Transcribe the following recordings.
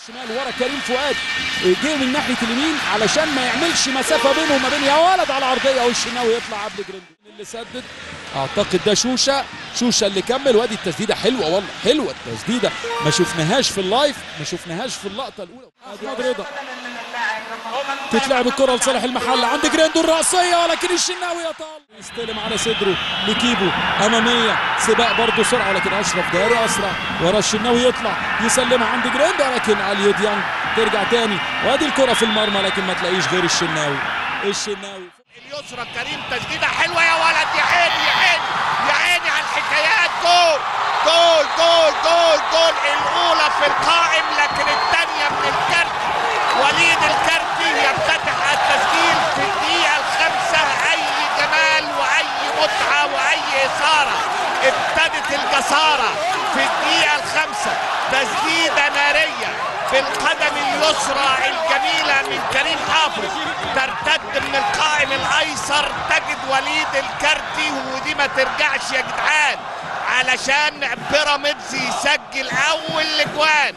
شمال ورا كريم فؤاد جه من ناحيه اليمين علشان ما يعملش مسافه بينه وما بين يا ولد على العرضيه، والشناوي يطلع قبل جريندي اللي سدد. اعتقد ده شوشه اللي كمل. وادي التسديده حلوه والله، حلوه التسديده، ما شفناهاش في اللايف، ما شفناهاش في اللقطه الاولى. احمد رضا تتلعب الكره لصالح المحله عند جريندو الراسيه، ولكن الشناوي يطال يستلم على صدره لكيبو اماميه، سباق برضه سرعه، ولكن اشرف داري اسرع ورا الشناوي يطلع يسلمها عند جريندو، ولكن علي ديانج ترجع تاني. وادي الكره في المرمى لكن ما تلاقيش غير الشناوي. اليسرى كريم تسديده حلوه يا ولد، يا عيني يا عيني يا عيني على الحكايات. جول جول جول جول جول، الاولى في القائم لكن الثانيه من الكارت. وليد الكارتي يفتتح التسجيل في الدقيقه الخامسه. اي جمال واي متعه واي اثاره. ابتدت الجساره في الدقيقه الخامسه، تسديده ناريه في القدم اليسرى الجميله من كريم حافظ، ترتد من القائم الايسر تجد وليد الكارتي. ودي ما ترجعش يا جدعان علشان بيراميدز يسجل اول اجوان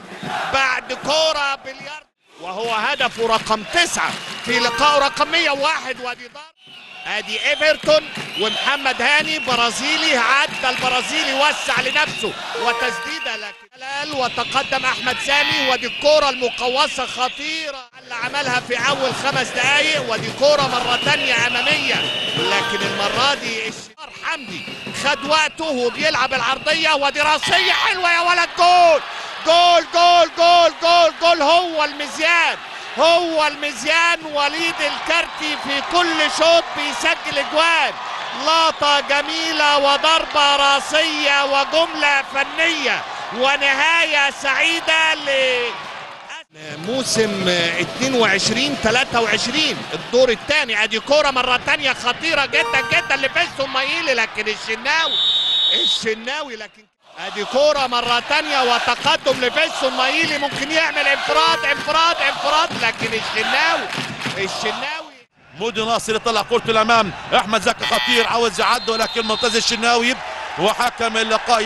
بعد كوره بلياردو، وهو هدفه رقم 9 في لقائه رقم 101. وادي ضرب ادي ايفرتون ومحمد هاني برازيلي، عدى البرازيلي وسع لنفسه وتسديده لكن وتقدم احمد سامي. ودي الكوره المقوسه خطيره اللي عملها في اول 5 دقائق. ودي كوره مره ثانيه اماميه، لكن المره دي الشناوي حمدي خد وقته وبيلعب العرضيه. ودي راسيه حلوه يا ولد، جول جول جول جول جول جول. هو المزيان وليد الكارتي في كل شوط بيسجل اجوان. لقطة جميلة وضربة راسية وجملة فنية ونهاية سعيدة موسم 22-23 الدور الثاني. ادي كورة مرة ثانية خطيرة جدا جدا لفيستون مايلي، لكن الشناوي لكن ادي كوره مره ثانيه وتقدم لفيستون مايلي، ممكن يعمل انفراد لكن الشناوي مودي ناصر يطلع كورته الامام. احمد زكي خطير عاوز يعدي، ولكن ممتاز الشناوي. وحكم اللقاء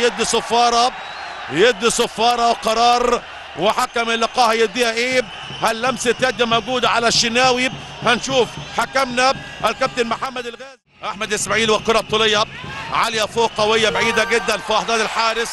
يدي صفاره وقرار، وحكم اللقاء هيديها ايه؟ هل لمسه يد موجوده على الشناوي؟ هنشوف حكمنا الكابتن محمد الغازي. احمد اسماعيل والكره الطوليه عاليه فوق قويه بعيده جدا في احضان الحارس.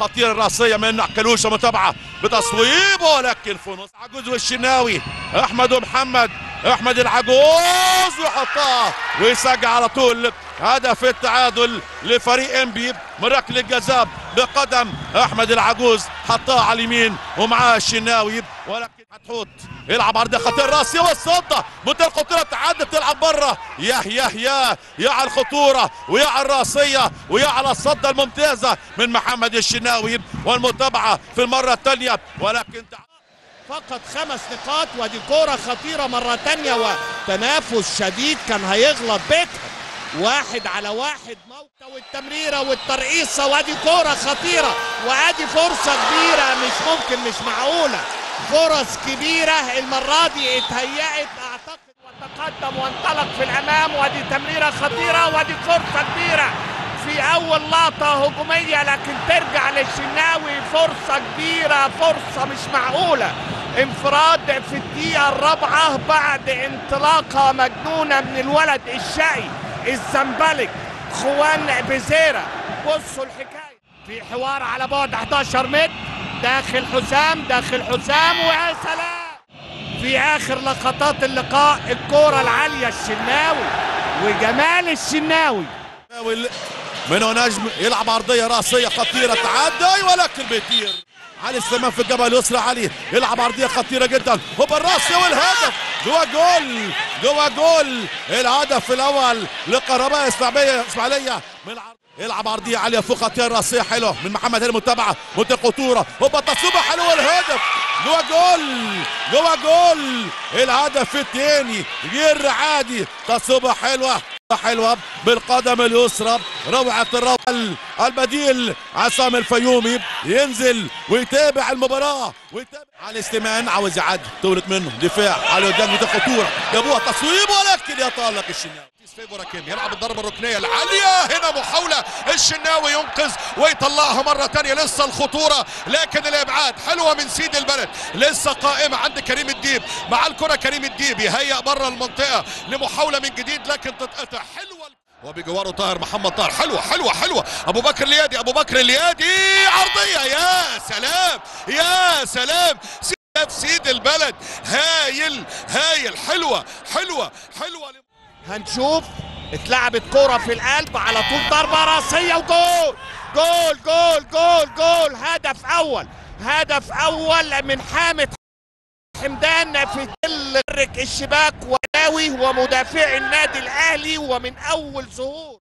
خطيره الراسيه من كلوشه، متابعه بتصويبه ولكن في نص عجوز والشناوي. احمد ومحمد، احمد العجوز ويحطها ويسجل على طول هدف التعادل لفريق انبي من ركله الجزاء بقدم احمد العجوز، حطها على اليمين ومعاه الشناوي. ولكن هتحط يلعب عرضيه خطيره راسيه والصده، منتهى الخطوره تعدي بتلعب بره. يا على الخطوره ويا على الراسيه ويا على الصده الممتازه من محمد الشناوي، والمتابعه في المره الثانيه ولكن فقط 5 نقاط. ودي كوره خطيره مره ثانيه وتنافس شديد كان هيغلط بيكهام 1 على 1 موقع والتمريره والترقيصه. وادي كوره خطيره وادي فرصه كبيره مش معقوله، فرص كبيره المره دي اتهيأت اعتقد وتقدم وانطلق في الامام. وادي تمريره خطيره ودي فرصه كبيره في اول لقطه هجوميه لكن ترجع للشناوي. فرصه كبيره، فرصه مش معقوله، انفراد في الدقيقه الرابعه بعد انطلاقه مجنونه من الولد الشقي الزمبلك خوان بزيرة. بصوا الحكايه في حوار على بعد 11 متر داخل حسام ويا سلام في اخر لقطات اللقاء الكوره العاليه الشناوي وجمال الشناوي من نجم يلعب عرضيه راسيه خطيره تعدي ولكن بيطير. علي السمان في الجبهه اليسرى، علي يلعب عرضيه خطيره جدا وبالراسيه والهدف جوا جول الهدف الاول لقرابه اسماعيليه من يلعب عرضيه عاليه فوق خطيره راسيه حلوه من محمد هاني، متابعه خطوره تصويبه حلوه الهدف جوا جول الهدف الثاني غير عادي، تصويبه حلوه بالقدم اليسرى، روعة الروعة. البديل عصام الفيومي ينزل ويتابع المباراة ويتابع على استمان، عاوز يعدي تولت منه دفاع على قدام دي خطورة، جابوها تصويب ولكن يتألق الشناوي. يلعب الضربة الركنية العالية، هنا محاولة الشناوي ينقذ ويطلعها مرة تانية، لسه الخطورة لكن الابعاد حلوة من سيد البلد، لسه قائمة عند كريم الديب مع الكرة. كريم الديب يهيأ بره المنطقة لمحاولة من جديد لكن تتقطع. حلوة وبجواره طاهر محمد طاهر، حلوة حلوة حلوة. ابو بكر اليادي، ابو بكر اليادي عرضية، يا سلام يا سلام. سيد البلد هايل هايل، حلوة حلوة حلوة. هنشوف اتلعبت كرة في القلب على طول، ضربة راسية وجول جول جول جول جول. هدف أول من حامد حمدان في تل الشباك، وناوي ومدافع النادي الأهلي ومن أول ظهور.